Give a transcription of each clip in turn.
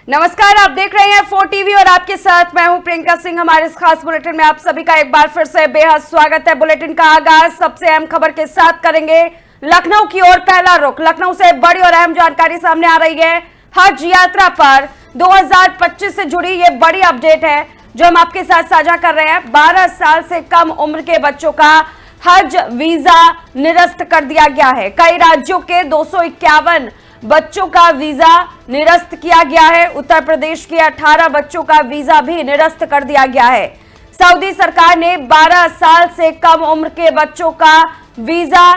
नमस्कार, आप देख रहे हैं 4 टीवी और आपके साथ मैं हूं प्रियंका सिंह। हमारे इस खास बुलेटिन में आप सभी का एक बार फिर से बेहद स्वागत है। बुलेटिन का आगाज सबसे अहम खबर के साथ करेंगे। लखनऊ की ओर पहला रुख। लखनऊ से बड़ी और अहम जानकारी सामने आ रही है। हज यात्रा पर 2025 से जुड़ी ये बड़ी अपडेट है जो हम आपके साथ साझा कर रहे हैं। 12 साल से कम उम्र के बच्चों का हज वीजा निरस्त कर दिया गया है। कई राज्यों के 251 बच्चों का वीजा निरस्त किया गया है। उत्तर प्रदेश के 18 बच्चों का वीजा भी निरस्त कर दिया गया है। सऊदी सरकार ने 12 साल से कम उम्र के बच्चों का वीजा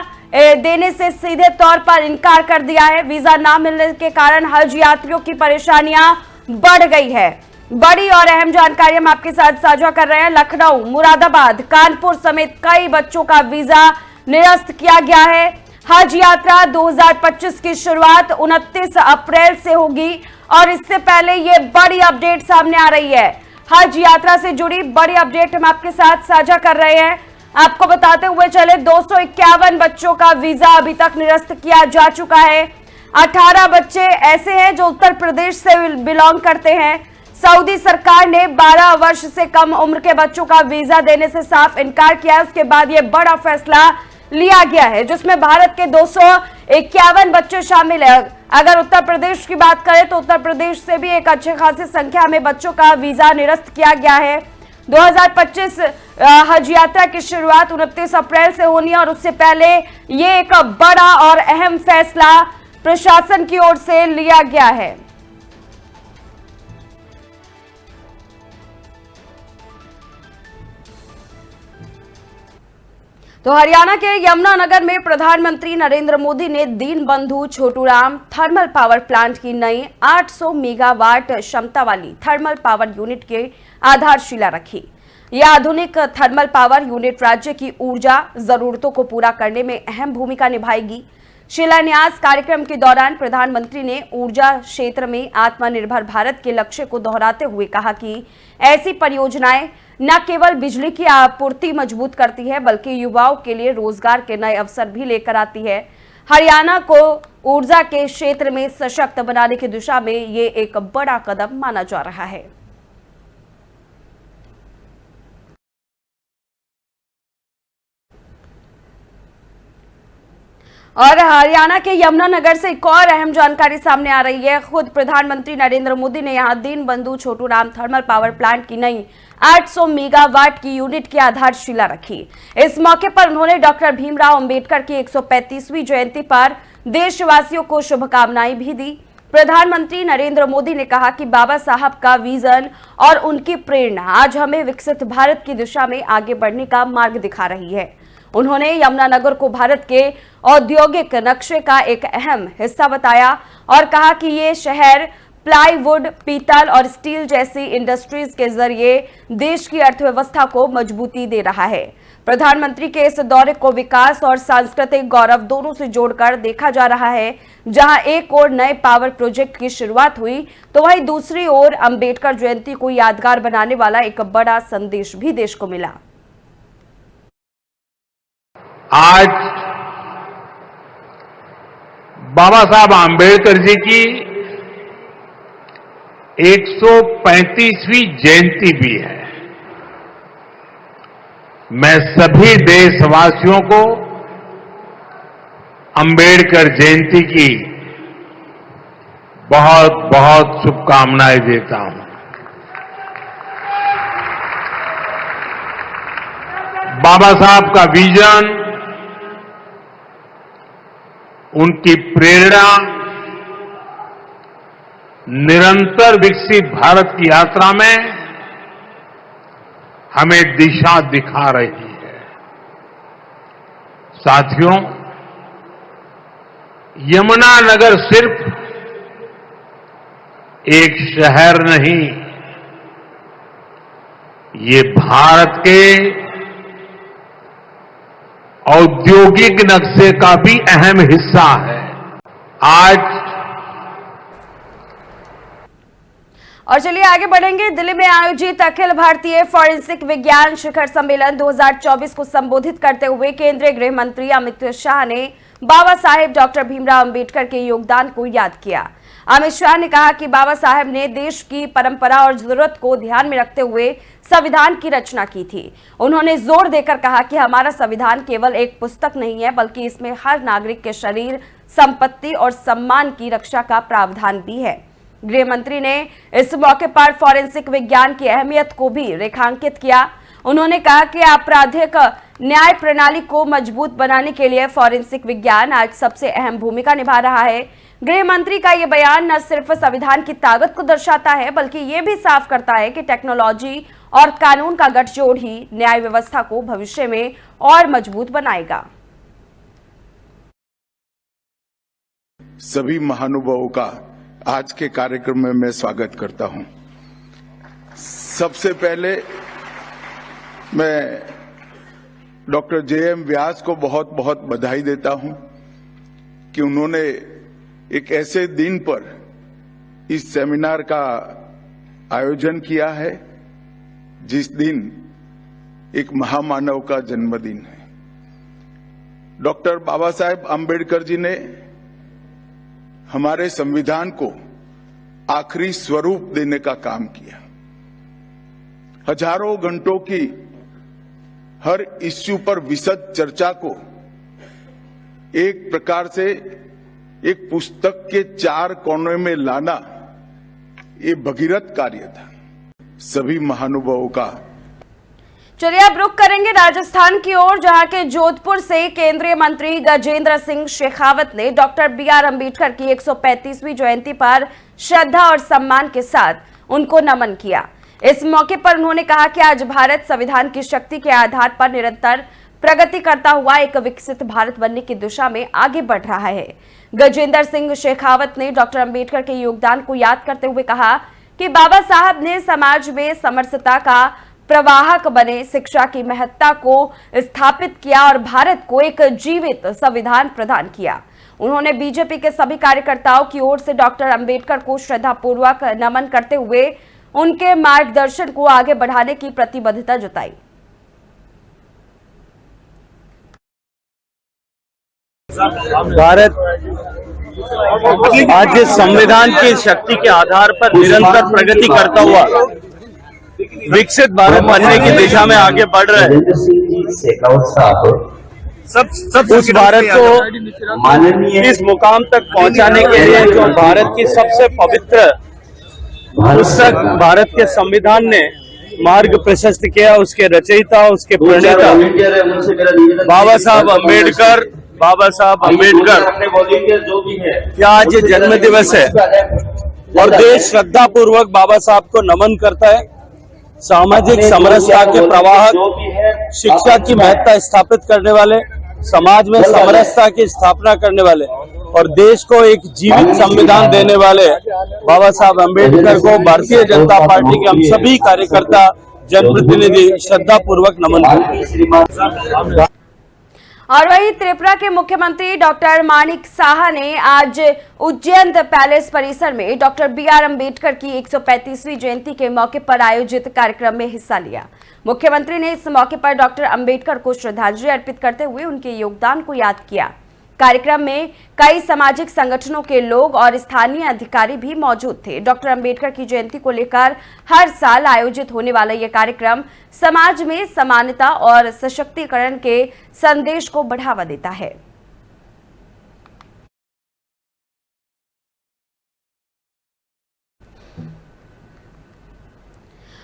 देने से सीधे तौर पर इनकार कर दिया है। वीजा ना मिलने के कारण हज यात्रियों की परेशानियां बढ़ गई है। बड़ी और अहम जानकारी हम आपके साथ साझा कर रहे हैं। लखनऊ, मुरादाबाद, कानपुर समेत कई बच्चों का वीजा निरस्त किया गया है। हज यात्रा 2025 की शुरुआत 29 अप्रैल से होगी और इससे पहले ये बड़ी अपडेट सामने आ रही है। हज यात्रा से जुड़ी बड़ी अपडेट हम आपके साथ साझा कर रहे हैं। आपको बताते हुए चले 251 बच्चों का वीजा अभी तक निरस्त किया जा चुका है। 18 बच्चे ऐसे हैं जो उत्तर प्रदेश से बिलोंग करते हैं। सऊदी सरकार ने 12 वर्ष से कम उम्र के बच्चों का वीजा देने से साफ इनकार किया है। उसके बाद यह बड़ा फैसला लिया गया है जिसमें भारत के 251 बच्चे शामिल है। अगर उत्तर प्रदेश की बात करें तो उत्तर प्रदेश से भी एक अच्छी खासी संख्या में बच्चों का वीजा निरस्त किया गया है। 2025 हज यात्रा की शुरुआत 29 अप्रैल से होनी है और उससे पहले ये एक बड़ा और अहम फैसला प्रशासन की ओर से लिया गया है। तो हरियाणा के यमुनानगर में प्रधानमंत्री नरेंद्र मोदी ने Deenbandhu Chhoturam thermal power plant की नई 800 मेगावाट क्षमता वाली थर्मल पावर यूनिट की आधारशिला रखी। यह आधुनिक थर्मल पावर यूनिट राज्य की ऊर्जा जरूरतों को पूरा करने में अहम भूमिका निभाएगी। शिलान्यास कार्यक्रम के दौरान प्रधानमंत्री ने ऊर्जा क्षेत्र में आत्मनिर्भर भारत के लक्ष्य को दोहराते हुए कहा कि ऐसी परियोजनाएं न केवल बिजली की आपूर्ति मजबूत करती है बल्कि युवाओं के लिए रोजगार के नए अवसर भी लेकर आती है। हरियाणा को ऊर्जा के क्षेत्र में सशक्त बनाने की दिशा में ये एक बड़ा कदम माना जा रहा है। और हरियाणा के यमुनानगर से एक और अहम जानकारी सामने आ रही है। खुद प्रधानमंत्री नरेंद्र मोदी ने यहां Deenbandhu Chhoturam thermal power plant की नई 800 मेगावाट की यूनिट की आधारशिला रखी। इस मौके पर उन्होंने डॉक्टर भीमराव अंबेडकर की 135वीं जयंती पर देशवासियों को शुभकामनाएं भी दी। प्रधानमंत्री नरेंद्र मोदी ने कहा कि बाबा साहब का विजन और उनकी प्रेरणा आज हमें विकसित भारत की दिशा में आगे बढ़ने का मार्ग दिखा रही है। उन्होंने यमुनानगर को भारत के औद्योगिक नक्शे का एक अहम हिस्सा बताया और कहा कि ये शहर प्लाईवुड, पीतल और स्टील जैसी इंडस्ट्रीज के जरिए देश की अर्थव्यवस्था को मजबूती दे रहा है। प्रधानमंत्री के इस दौरे को विकास और सांस्कृतिक गौरव दोनों से जोड़कर देखा जा रहा है। जहां एक ओर नए पावर प्रोजेक्ट की शुरुआत हुई तो वहीं दूसरी ओर अंबेडकर जयंती को यादगार बनाने वाला एक बड़ा संदेश भी देश को मिला। आज बाबा साहब आंबेडकर जी की 135वीं जयंती भी है। मैं सभी देशवासियों को अंबेडकर जयंती की बहुत बहुत शुभकामनाएं देता हूं। बाबा साहब का विजन, उनकी प्रेरणा निरंतर विकसित भारत की यात्रा में हमें दिशा दिखा रही है। साथियों, यमुनानगर सिर्फ एक शहर नहीं, ये भारत के औद्योगिक नक्शे का भी अहम हिस्सा है। आज और चलिए आगे बढ़ेंगे। दिल्ली में आयोजित अखिल भारतीय फॉरेंसिक विज्ञान शिखर सम्मेलन 2024 को संबोधित करते हुए केंद्रीय गृह मंत्री अमित शाह ने बाबा साहेब डॉक्टर भीमराव अंबेडकर के योगदान को याद किया। अमित शाह ने कहा कि बाबा साहेब ने देश की परंपरा और जरूरत को ध्यान में रखते हुए संविधान की रचना की थी। उन्होंने जोर देकर कहा कि हमारा संविधान केवल एक पुस्तक नहीं है, बल्कि इसमें हर नागरिक के शरीर, संपत्ति और सम्मान की रक्षा का प्रावधान भी है। गृह मंत्री ने इस मौके पर फॉरेंसिक विज्ञान की अहमियत को भी रेखांकित किया। उन्होंने कहा कि आपराधिक न्याय प्रणाली को मजबूत बनाने के लिए फॉरेंसिक विज्ञान आज सबसे अहम भूमिका निभा रहा है। गृह मंत्री का यह बयान न सिर्फ संविधान की ताकत को दर्शाता है, बल्कि ये भी साफ करता है कि टेक्नोलॉजी और कानून का गठजोड़ ही न्याय व्यवस्था को भविष्य में और मजबूत बनाएगा। सभी महानुभावों का आज के कार्यक्रम में मैं स्वागत करता हूं। सबसे पहले मैं डॉक्टर जे.एम. व्यास को बहुत बहुत बधाई देता हूं कि उन्होंने एक ऐसे दिन पर इस सेमिनार का आयोजन किया है जिस दिन एक महामानव का जन्मदिन है। डॉक्टर बाबा साहेब अम्बेडकर जी ने हमारे संविधान को आखिरी स्वरूप देने का काम किया। हजारों घंटों की हर इश्यू पर विशद चर्चा को एक प्रकार से एक पुस्तक के 4 कोने में लाना, ये भगीरथ कार्य था। सभी महानुभावों का चलिए अब रुख करेंगे राजस्थान की ओर, जहां के जोधपुर से केंद्रीय मंत्री गजेंद्र सिंह शेखावत ने डॉक्टर बी.आर. अम्बेडकर की 135वीं जयंती पर श्रद्धा और सम्मान के साथ उनको नमन किया। इस मौके पर उन्होंने कहा कि आज भारत संविधान की शक्ति के आधार पर निरंतर प्रगति करता हुआ एक विकसित भारत बनने की दिशा में आगे बढ़ रहा है। गजेंद्र सिंह शेखावत ने डॉक्टर अम्बेडकर के योगदान को याद करते हुए कहा कि बाबा साहब ने समाज में समरसता का प्रवाहक बने, शिक्षा की महत्ता को स्थापित किया और भारत को एक जीवित संविधान प्रदान किया। उन्होंने बीजेपी के सभी कार्यकर्ताओं की ओर से डॉक्टर अंबेडकर को श्रद्धापूर्वक नमन करते हुए उनके मार्गदर्शन को आगे बढ़ाने की प्रतिबद्धता जताई। भारत आज संविधान की शक्ति के आधार पर निरंतर प्रगति करता हुआ विकसित भारत बनने की दिशा में आगे बढ़ रहे हैं। उस भारत को इस मुकाम तक पहुंचाने के लिए जो भारत की सबसे पवित्र पुस्तक भारत के संविधान ने मार्ग प्रशस्त किया, उसके रचयिता, उसके प्रणेता बाबा साहब अम्बेडकर क्या आज जन्म दिवस है और देश श्रद्धा पूर्वक बाबा साहब को नमन करता है। सामाजिक समरसता के प्रवाहक, शिक्षा की महत्ता स्थापित करने वाले, समाज में समरसता की स्थापना करने वाले और देश को एक जीवित संविधान देने वाले बाबा साहब अम्बेडकर को भारतीय जनता पार्टी के हम सभी कार्यकर्ता, जनप्रतिनिधि श्रद्धा पूर्वक नमन करते हैं। और वहीं त्रिपुरा के मुख्यमंत्री डॉक्टर मानिक साहा ने आज उज्जैन पैलेस परिसर में डॉक्टर बी.आर. अम्बेडकर की 135वीं जयंती के मौके पर आयोजित कार्यक्रम में हिस्सा लिया। मुख्यमंत्री ने इस मौके पर डॉक्टर अम्बेडकर को श्रद्धांजलि अर्पित करते हुए उनके योगदान को याद किया। कार्यक्रम में कई सामाजिक संगठनों के लोग और स्थानीय अधिकारी भी मौजूद थे। डॉक्टर अम्बेडकर की जयंती को लेकर हर साल आयोजित होने वाला यह कार्यक्रम समाज में समानता और सशक्तिकरण के संदेश को बढ़ावा देता है।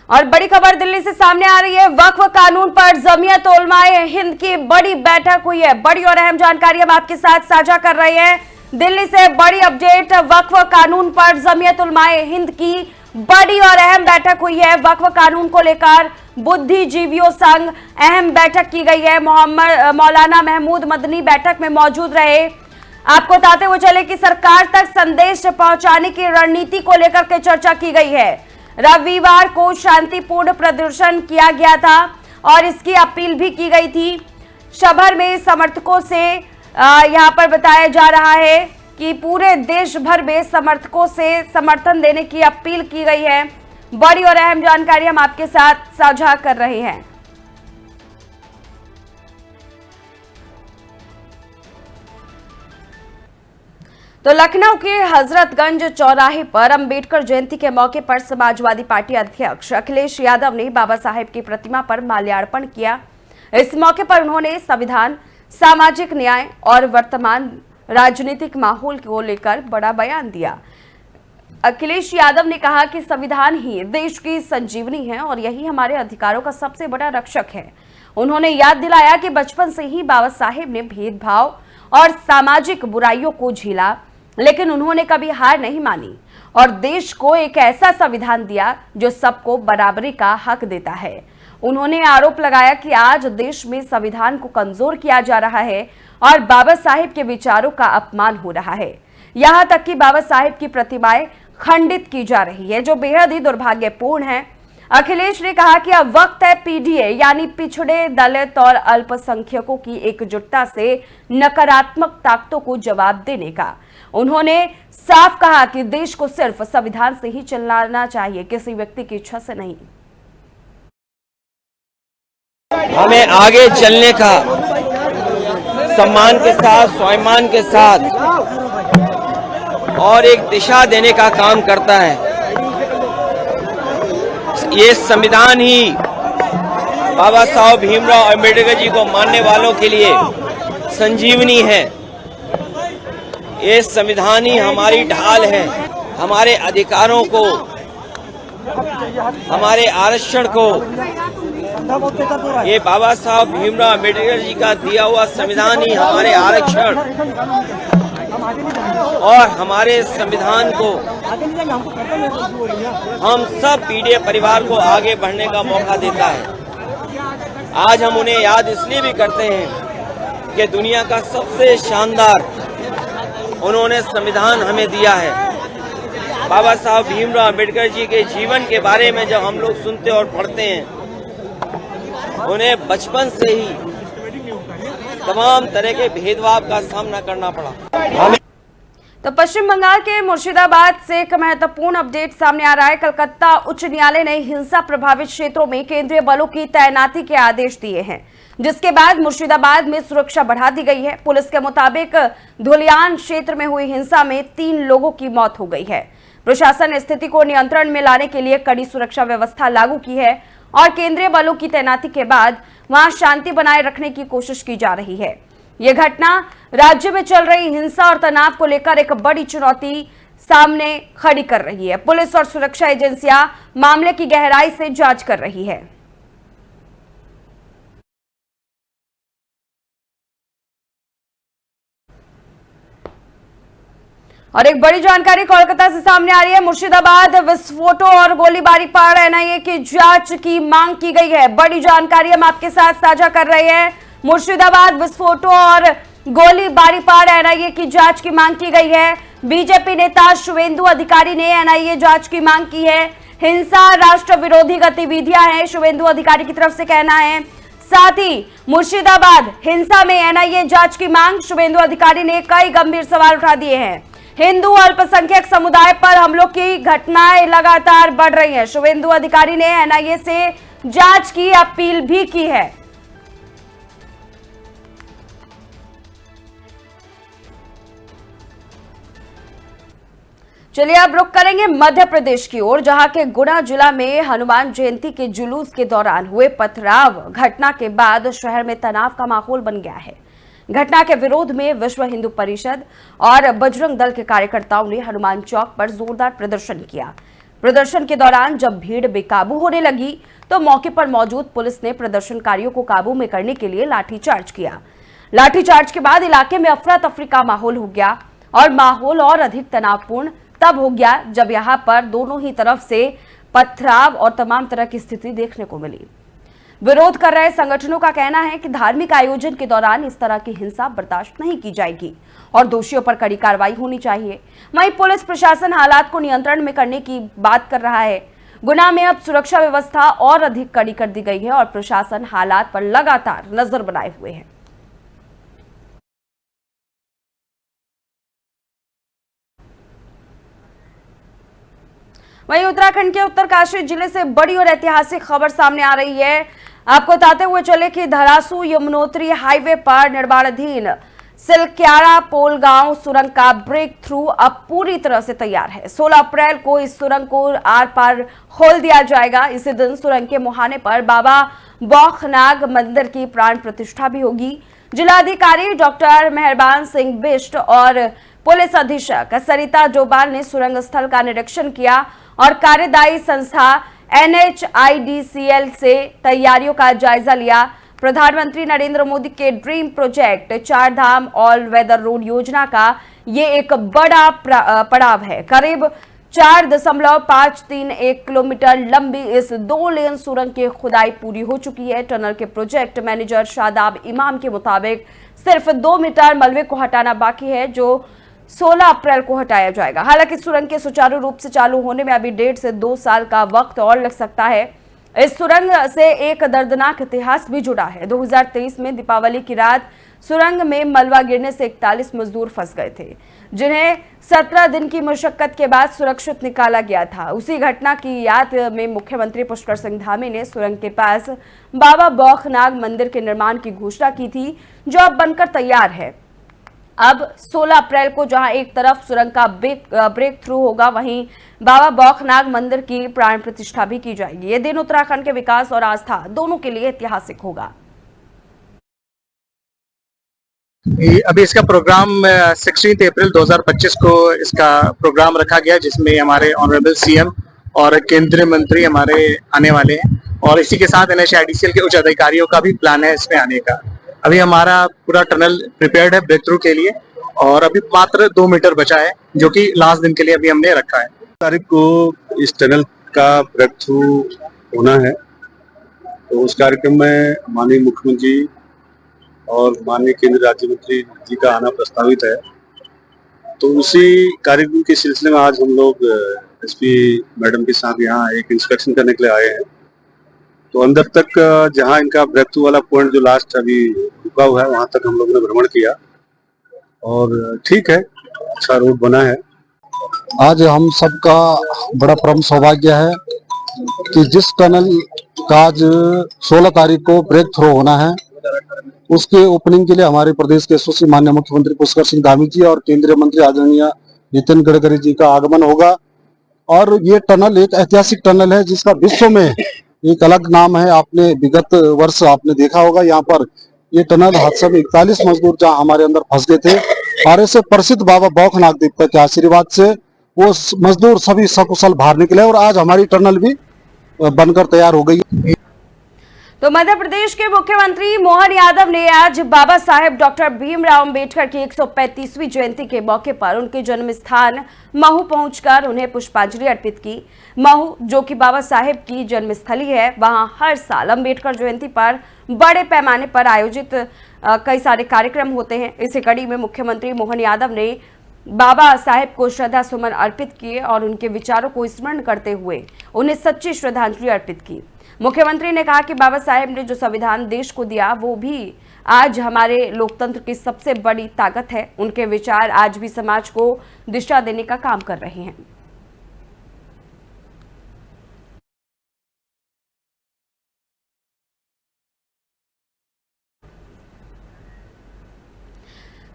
और बड़ी खबर दिल्ली से सामने आ रही है। वक्फ कानून पर जमीयत उलमाए हिंद की बड़ी बैठक हुई है। बड़ी और अहम जानकारी हम आपके साथ साझा कर रहे हैं। दिल्ली से बड़ी अपडेट, वक्फ कानून पर जमीयत उलमाए हिंद की बड़ी और अहम बैठक हुई है। वक्फ कानून को लेकर बुद्धिजीवियों संग अहम बैठक की गई है। मौलाना महमूद मदनी बैठक में मौजूद रहे। आपको बताते हुए चले कि सरकार तक संदेश पहुंचाने की रणनीति को लेकर के चर्चा की गई है। रविवार को शांतिपूर्ण प्रदर्शन किया गया था और इसकी अपील भी की गई थी। शहर में समर्थकों से यहां पर बताया जा रहा है कि पूरे देश भर में समर्थकों से समर्थन देने की अपील की गई है। बड़ी और अहम जानकारी हम आपके साथ साझा कर रहे हैं। तो लखनऊ के हजरतगंज चौराहे पर अंबेडकर जयंती के मौके पर समाजवादी पार्टी अध्यक्ष अखिलेश यादव ने बाबा साहेब की प्रतिमा पर माल्यार्पण किया। इस मौके पर उन्होंने संविधान, सामाजिक न्याय और वर्तमान राजनीतिक माहौल को लेकर बड़ा बयान दिया। अखिलेश यादव ने कहा कि संविधान ही देश की संजीवनी है और यही हमारे अधिकारों का सबसे बड़ा रक्षक है। उन्होंने याद दिलाया कि बचपन से ही बाबा साहेब ने भेदभाव और सामाजिक बुराइयों को झेला, लेकिन उन्होंने कभी हार नहीं मानी और देश को एक ऐसा संविधान दिया जो सबको बराबरी का हक देता है। उन्होंने आरोप लगाया कि आज देश में संविधान को कमजोर किया जा रहा है और बाबा साहेब के विचारों का अपमान हो रहा है। यहां तक कि बाबा साहेब की प्रतिमाएं खंडित की जा रही है, जो बेहद ही दुर्भाग्यपूर्ण है। अखिलेश ने कहा कि अब वक्त है पीडीए यानी पिछड़े, दलित और अल्पसंख्यकों की एकजुटता से नकारात्मक ताकतों को जवाब देने का। उन्होंने साफ कहा कि देश को सिर्फ संविधान से ही चलाना चाहिए, किसी व्यक्ति की इच्छा से नहीं। हमें आगे चलने का सम्मान के साथ, स्वाभिमान के साथ और एक दिशा देने का काम करता है। ये संविधान ही बाबा साहब भीमराव अंबेडकर जी को मानने वालों के लिए संजीवनी है। ये संविधान ही हमारी ढाल है। हमारे अधिकारों को, हमारे आरक्षण को ये बाबा साहब भीमराव अंबेडकर जी का दिया हुआ संविधान ही हमारे आरक्षण और हमारे संविधान को हम सब पीडीए परिवार को आगे बढ़ने का मौका देता है। आज हम उन्हें याद इसलिए भी करते हैं कि दुनिया का सबसे शानदार उन्होंने संविधान हमें दिया है। बाबा साहब भीमराव अंबेडकर जी के जीवन के बारे में जब हम लोग सुनते और पढ़ते हैं, उन्हें बचपन से ही तमाम तरह के भेदभाव का सामना करना पड़ा। तो पश्चिम बंगाल के मुर्शिदाबाद से एक महत्वपूर्ण अपडेट सामने आ रहा है। कलकत्ता उच्च न्यायालय ने हिंसा प्रभावित क्षेत्रों में केंद्रीय बलों की तैनाती के आदेश दिए हैं, जिसके बाद मुर्शिदाबाद में सुरक्षा बढ़ा दी गई है। पुलिस के मुताबिक धुलियान क्षेत्र में हुई हिंसा में 3 लोगों की मौत हो गई है। प्रशासन ने स्थिति को नियंत्रण में लाने के लिए कड़ी सुरक्षा व्यवस्था लागू की है और केंद्रीय बलों की तैनाती के बाद वहां शांति बनाए रखने की कोशिश की जा रही है। यह घटना राज्य में चल रही हिंसा और तनाव को लेकर एक बड़ी चुनौती सामने खड़ी कर रही है। पुलिस और सुरक्षा एजेंसियां मामले की गहराई से जांच कर रही है। और एक बड़ी जानकारी कोलकाता से सामने आ रही है। मुर्शिदाबाद विस्फोटों और गोलीबारी पर एनआईए की जांच की मांग की गई है। बड़ी जानकारी हम आपके साथ साझा कर रहे हैं। मुर्शिदाबाद विस्फोटों और गोलीबारी पर एनआईए की जांच की मांग की गई है। बीजेपी नेता शुवेंदु अधिकारी ने एनआईए जांच की मांग की है। हिंसा, राष्ट्र विरोधी गतिविधियां हैं, शुवेंदु अधिकारी की तरफ से कहना है। साथ ही मुर्शिदाबाद हिंसा में एनआईए जांच की मांग, शुवेंदु अधिकारी ने कई गंभीर सवाल उठा दिए हैं। हिंदू अल्पसंख्यक समुदाय पर हमलों की घटनाएं लगातार बढ़ रही हैं। शुवेंदु अधिकारी ने एनआईए से जांच की अपील भी की है। चलिए अब रुक करेंगे मध्य प्रदेश की ओर, जहां के गुना जिला में हनुमान जयंती के जुलूस के दौरान हुए पथराव घटना के बाद शहर में तनाव का माहौल बन गया है। घटना के विरोध में विश्व हिंदू परिषद और बजरंग दल के कार्यकर्ताओं ने हनुमान चौक पर जोरदार प्रदर्शन किया। प्रदर्शन के दौरान जब भीड़ बेकाबू होने लगी तो मौके पर मौजूद पुलिस ने प्रदर्शनकारियों को काबू में करने के लिए लाठीचार्ज किया। लाठीचार्ज के बाद इलाके में अफरा तफरी का माहौल हो गया और माहौल और अधिक तनावपूर्ण तब हो गया जब यहां पर दोनों ही तरफ से पथराव और तमाम तरह की स्थिति देखने को मिली। विरोध कर रहे संगठनों का कहना है कि धार्मिक आयोजन के दौरान इस तरह की हिंसा बर्दाश्त नहीं की जाएगी और दोषियों पर कड़ी कार्रवाई होनी चाहिए। वहीं पुलिस प्रशासन हालात को नियंत्रण में करने की बात कर रहा है। गुना में अब सुरक्षा व्यवस्था और अधिक कड़ी कर दी गई है और प्रशासन हालात पर लगातार नजर बनाए हुए है। वहीं उत्तराखंड के उत्तरकाशी जिले से बड़ी और ऐतिहासिक खबर सामने आ रही है। आपको बताते हुए चले कि धरासू यमुनोत्री हाईवे पर निर्माणाधीन सिलक्यारा पोलगांव सुरंग का ब्रेक थ्रू अब पूरी तरह से तैयार है। 16 अप्रैल को इस सुरंग को आर पार खोल दिया जाएगा। इसी दिन सुरंग के मुहाने पर बाबा बौखनाग मंदिर की प्राण प्रतिष्ठा भी होगी। जिलाधिकारी डॉक्टर मेहरबान सिंह बिष्ट और पुलिस अधीक्षक सरिता जोबाल ने सुरंग स्थल का निरीक्षण किया और कार्यदायी संस्था NHIDCL से तैयारियों का जायजा लिया। प्रधानमंत्री नरेंद्र मोदी के ड्रीम प्रोजेक्ट 4 धाम ऑल वेदर रोड योजना का ये एक बड़ा पड़ाव है। करीब 4.531 किलोमीटर लंबी इस 2 लेन सुरंग की खुदाई पूरी हो चुकी है। टनल के प्रोजेक्ट मैनेजर शादाब इमाम के मुताबिक सिर्फ 2 मीटर मलबे को हटाना बाकी है, जो 16 अप्रैल को हटाया जाएगा। हालांकि सुरंग के सुचारू रूप से चालू होने में अभी 1.5 से 2 साल का वक्त और लग सकता है। इस सुरंग से एक दर्दनाक इतिहास भी जुड़ा है। 2023 में दीपावली की रात सुरंग में मलबा गिरने से 41 मजदूर फंस गए थे, जिन्हें 17 दिन की मशक्कत के बाद सुरक्षित निकाला गया था। उसी घटना की याद में मुख्यमंत्री पुष्कर सिंह धामी ने सुरंग के पास बाबा बौखनाग मंदिर के निर्माण की घोषणा की थी, जो अब बनकर तैयार है। अब 16 अप्रैल को जहां एक तरफ सुरंग का ब्रेक थ्रू होगा, वहीं बाबा बौखनाग मंदिर की प्राण प्रतिष्ठा भी की जाएगी। ये दिन उत्तराखंड के विकास और आस्था दोनों के लिए ऐतिहासिक होगा। अभी इसका प्रोग्राम 16 अप्रैल 2025 को इसका प्रोग्राम रखा गया, जिसमें हमारे ऑनरेबल CM और केंद्रीय मंत्री हमारे आने वाले हैं और इसी के साथ NHIDCL के उच्च अधिकारियों का भी प्लान है इसमें आने का। अभी हमारा पूरा टनल प्रिपेयर्ड है ब्रेक थ्रू के लिए और अभी मात्र 2 मीटर बचा है, जो कि लास्ट दिन के लिए अभी हमने रखा है। तारीख को इस टनल का ब्रेक थ्रू होना है, तो उस कार्यक्रम में माननीय मुख्यमंत्री और माननीय केंद्रीय राज्य मंत्री जी का आना प्रस्तावित है। तो उसी कार्यक्रम के सिलसिले में आज हम लोग SP मैडम के साथ यहाँ एक इंस्पेक्शन करने के लिए आए हैं। तो अंदर तक जहाँ इनका ब्रेक थ्रू वाला पॉइंट जो लास्ट अभी रुका हुआ है, वहां तक हम लोगों ने भ्रमण किया और ठीक है, अच्छा रोड बना है। आज हम सबका बड़ा परम सौभाग्य है कि जिस टनल का आज 16 तारीख को ब्रेक थ्रू होना है, उसके ओपनिंग के लिए हमारे प्रदेश के यशस्वी माननीय मुख्यमंत्री पुष्कर सिंह धामी जी और केंद्रीय मंत्री आदरणीय नितिन गडकरी जी का आगमन होगा। और ये टनल एक ऐतिहासिक टनल है, जिसका विश्व में एक अलग नाम है। आपने विगत वर्ष आपने देखा होगा, यहाँ पर ये टनल हादसा में 41 मजदूर जहाँ हमारे अंदर फंस गए थे, और ऐसे प्रसिद्ध बाबा बौखनाग देवता के आशीर्वाद से वो मजदूर सभी सकुशल बाहर निकले और आज हमारी टनल भी बनकर तैयार हो गई। तो मध्य प्रदेश के मुख्यमंत्री मोहन यादव ने आज बाबा साहेब डॉक्टर भीमराव अंबेडकर की 135वीं जयंती के मौके पर उनके जन्म स्थान महू पहुंचकर उन्हें पुष्पांजलि अर्पित की। महू, जो कि बाबा साहेब की जन्मस्थली है, वहां हर साल अंबेडकर जयंती पर बड़े पैमाने पर आयोजित कई सारे कार्यक्रम होते हैं। इसी कड़ी में मुख्यमंत्री मोहन यादव ने बाबा साहेब को श्रद्धा सुमन अर्पित किए और उनके विचारों को स्मरण करते हुए उन्हें सच्ची श्रद्धांजलि अर्पित की। मुख्यमंत्री ने कहा कि बाबा साहेब ने जो संविधान देश को दिया, वो भी आज हमारे लोकतंत्र की सबसे बड़ी ताकत है। उनके विचार आज भी समाज को दिशा देने का काम कर रहे हैं।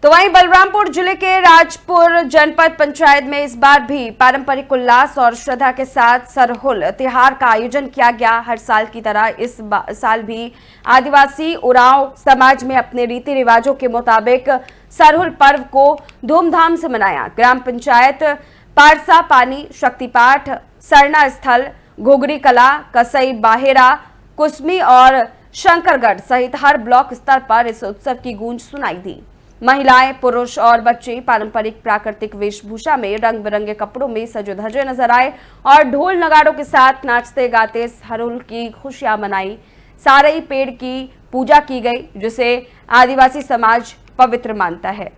तो वहीं बलरामपुर जिले के राजपुर जनपद पंचायत में इस बार भी पारंपरिक उल्लास और श्रद्धा के साथ सरहुल त्योहार का आयोजन किया गया। हर साल की तरह इस साल भी आदिवासी उरांव समाज में अपने रीति रिवाजों के मुताबिक सरहुल पर्व को धूमधाम से मनाया। ग्राम पंचायत पारसा पानी, शक्तिपाठ, सरना स्थल, घुघरी कला, कसई बाहेरा, कुसमी और शंकरगढ़ सहित हर ब्लॉक स्तर पर इस उत्सव की गूंज सुनाई दी। महिलाएं, पुरुष और बच्चे पारंपरिक प्राकृतिक वेशभूषा में रंग बिरंगे कपड़ों में सजे धजे नजर आए और ढोल नगाड़ों के साथ नाचते गाते सरहुल की खुशियां मनाई। सारई पेड़ की पूजा की गई, जिसे आदिवासी समाज पवित्र मानता है।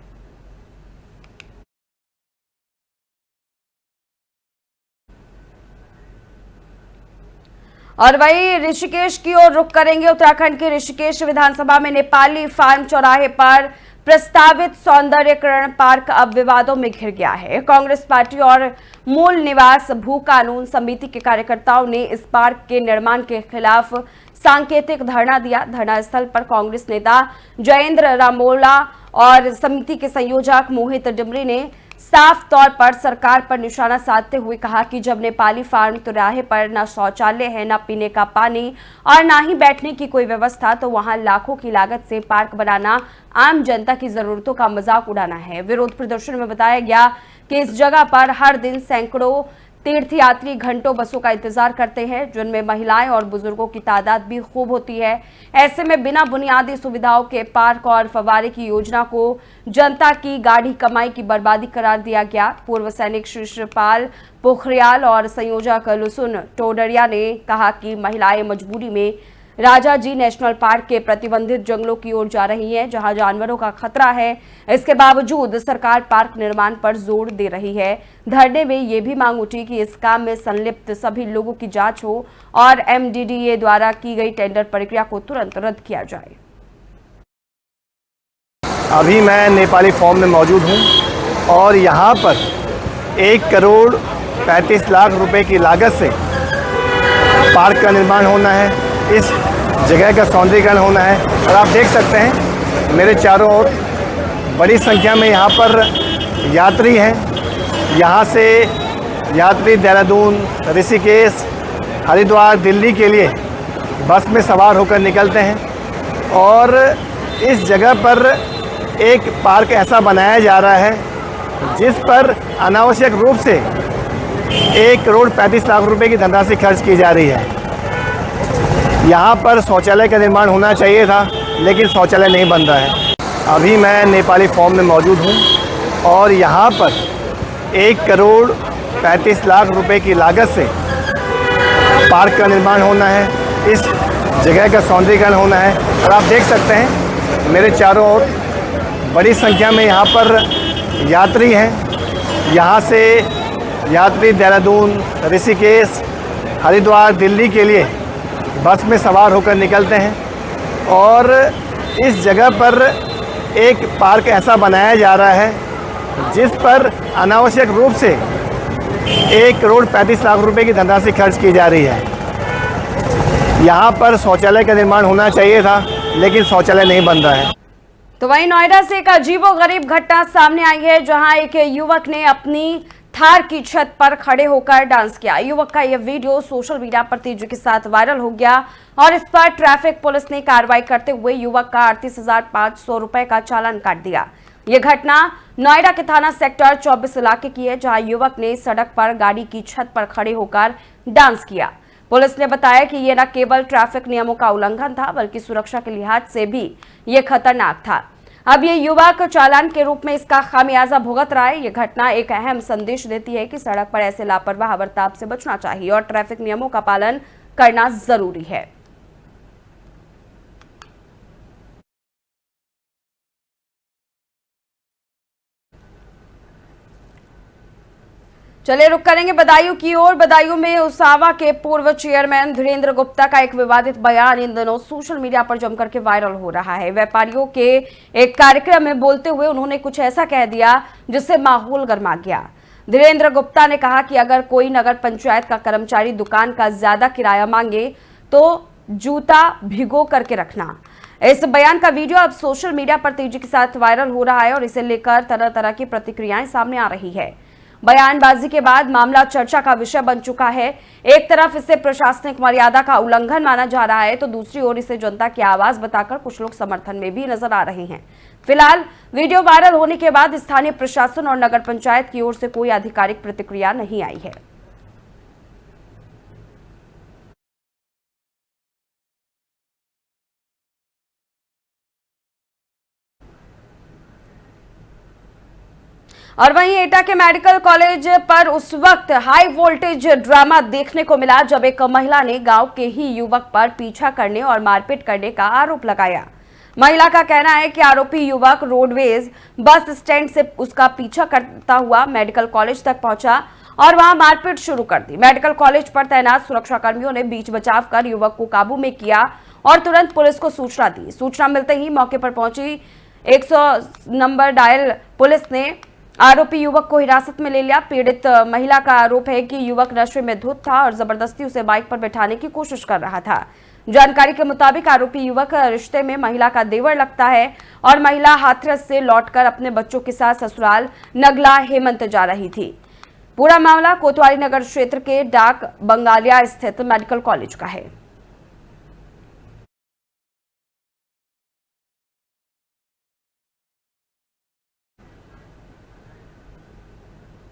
और वहीं ऋषिकेश की ओर रुख करेंगे। उत्तराखंड के ऋषिकेश विधानसभा में नेपाली फार्म चौराहे पर प्रस्तावित सौंदर्यकरण पार्क अब विवादों में घिर गया है। कांग्रेस पार्टी और मूल निवास भू कानून समिति के कार्यकर्ताओं ने इस पार्क के निर्माण के खिलाफ सांकेतिक धरना दिया। धरना स्थल पर कांग्रेस नेता जयेंद्र रामोला और समिति के संयोजक मोहित डिमरी ने साफ तौर पर सरकार पर निशाना साधते हुए कहा कि जब नेपाली फार्म तिराहे पर न शौचालय है, न पीने का पानी और न ही बैठने की कोई व्यवस्था, तो वहां लाखों की लागत से पार्क बनाना आम जनता की जरूरतों का मजाक उड़ाना है। विरोध प्रदर्शन में बताया गया कि इस जगह पर हर दिन सैकड़ों तीर्थयात्री घंटों बसों का इंतजार करते हैं, जिनमें महिलाएं और बुजुर्गों की तादाद भी खूब होती है। ऐसे में बिना बुनियादी सुविधाओं के पार्क और फव्वारे की योजना को जनता की गाढ़ी कमाई की बर्बादी करार दिया गया। पूर्व सैनिक शिशिरपाल पोखरियाल और संयोजक लुसुन टोडरिया ने कहा कि महिलाएं मजबूरी में राजाजी नेशनल पार्क के प्रतिबंधित जंगलों की ओर जा रही हैं, जहां जानवरों का खतरा है। इसके बावजूद सरकार पार्क निर्माण पर जोर दे रही है। धरने में ये भी मांग उठी कि इस काम में संलिप्त सभी लोगों की जांच हो और MDDA द्वारा की गई टेंडर प्रक्रिया को तुरंत रद्द किया जाए। अभी मैं नेपाली फॉर्म में मौजूद हूं और यहां पर 1 करोड़ 35 लाख रुपए की लागत से पार्क का निर्माण होना है। इस जगह का सौंदर्यीकरण होना है और आप देख सकते हैं मेरे चारों ओर बड़ी संख्या में यहाँ पर यात्री हैं। यहाँ से यात्री देहरादून, ऋषिकेश, हरिद्वार, दिल्ली के लिए बस में सवार होकर निकलते हैं और इस जगह पर एक पार्क ऐसा बनाया जा रहा है जिस पर अनावश्यक रूप से 1 करोड़ 35 लाख रुपए की धनराशि खर्च की जा रही है। यहाँ पर शौचालय का निर्माण होना चाहिए था, लेकिन शौचालय नहीं बन रहा है। अभी मैं नेपाली फॉर्म में मौजूद हूँ और यहाँ पर 1 करोड़ 35 लाख रुपए की लागत से पार्क का निर्माण होना है। इस जगह का सौंदर्यीकरण होना है और आप देख सकते हैं मेरे चारों ओर बड़ी संख्या में यहाँ पर यात्री हैं। यहाँ से यात्री देहरादून, ऋषिकेश, हरिद्वार, दिल्ली के लिए बस में सवार होकर निकलते हैं और इस जगह पर एक पार्क ऐसा बनाया जा रहा है जिस पर अनावश्यक रूप से 1 करोड़ 35 लाख रुपए की धनराशि खर्च की जा रही है। यहाँ पर शौचालय का निर्माण होना चाहिए था, लेकिन शौचालय नहीं बन रहा है। तो वहीं नोएडा से एक अजीबोगरीब घटना सामने आई है, जहां एक युवक ने अपनी थार की छत पर खड़े होकर डांस किया। युवक का यह वीडियो सोशल मीडिया पर तेजी के साथ वायरल हो गया और इस पर ट्रैफिक पुलिस ने कार्रवाई करते हुए युवक का 38,500 रुपए का चालान काट दिया। यह घटना नोएडा के थाना सेक्टर 24 इलाके की है, जहां युवक ने सड़क पर गाड़ी की छत पर खड़े होकर डांस किया। पुलिस ने बताया कि यह न केवल ट्रैफिक नियमों का उल्लंघन था, बल्कि सुरक्षा के लिहाज से भी यह खतरनाक था। अब ये युवक चालान के रूप में इसका खामियाजा भुगत रहा है। ये घटना एक अहम संदेश देती है कि सड़क पर ऐसे लापरवाह बर्ताव से बचना चाहिए और ट्रैफिक नियमों का पालन करना जरूरी है। चलिए रुक करेंगे बदायूं की ओर। बदायूं में उसावा के पूर्व चेयरमैन धीरेन्द्र गुप्ता का एक विवादित बयान इन दिनों सोशल मीडिया पर जमकर के वायरल हो रहा है। व्यापारियों के एक कार्यक्रम में बोलते हुए उन्होंने कुछ ऐसा कह दिया जिससे माहौल गर्मा गया। धीरेन्द्र गुप्ता ने कहा कि अगर कोई नगर पंचायत का कर्मचारी दुकान का ज्यादा किराया मांगे तो जूता भिगो करके रखना। इस बयान का वीडियो अब सोशल मीडिया पर तेजी के साथ वायरल हो रहा है और इसे लेकर तरह तरह की प्रतिक्रियाएं सामने आ रही है। बयानबाजी के बाद मामला चर्चा का विषय बन चुका है। एक तरफ इसे प्रशासनिक मर्यादा का उल्लंघन माना जा रहा है, तो दूसरी ओर इसे जनता की आवाज बताकर कुछ लोग समर्थन में भी नजर आ रहे हैं। फिलहाल वीडियो वायरल होने के बाद स्थानीय प्रशासन और नगर पंचायत की ओर से कोई आधिकारिक प्रतिक्रिया नहीं आई है। और वहीं एटा के मेडिकल कॉलेज पर उस वक्त हाई वोल्टेज ड्रामा देखने को मिला जब एक महिला ने गांव के ही युवक पर पीछा करने और मारपीट करने का आरोप लगाया। महिला का कहना है कि आरोपी युवक रोडवेज बस स्टैंड से उसका पीछा करता हुआ मेडिकल कॉलेज तक पहुंचा और वहां मारपीट शुरू कर दी। मेडिकल कॉलेज पर तैनात सुरक्षा कर्मियों ने बीच बचाव कर युवक को काबू में किया और तुरंत पुलिस को सूचना दी। सूचना मिलते ही मौके पर पहुंची 100 नंबर डायल पुलिस ने आरोपी युवक को हिरासत में ले लिया। पीड़ित महिला का आरोप है कि युवक नशे में धुत था और जबरदस्ती उसे बाइक पर बैठाने की कोशिश कर रहा था। जानकारी के मुताबिक आरोपी युवक रिश्ते में महिला का देवर लगता है और महिला हाथरस से लौटकर अपने बच्चों के साथ ससुराल नगला हेमंत जा रही थी। पूरा मामला कोतवाली नगर क्षेत्र के डाक बंगालिया स्थित मेडिकल कॉलेज का है।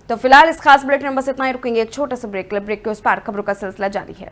तो फिलहाल इस खास बुलेटिन में बस इतना ही। रुकेंगे एक छोटा सा ब्रेक के उस पार खबरों का सिलसिला जारी है।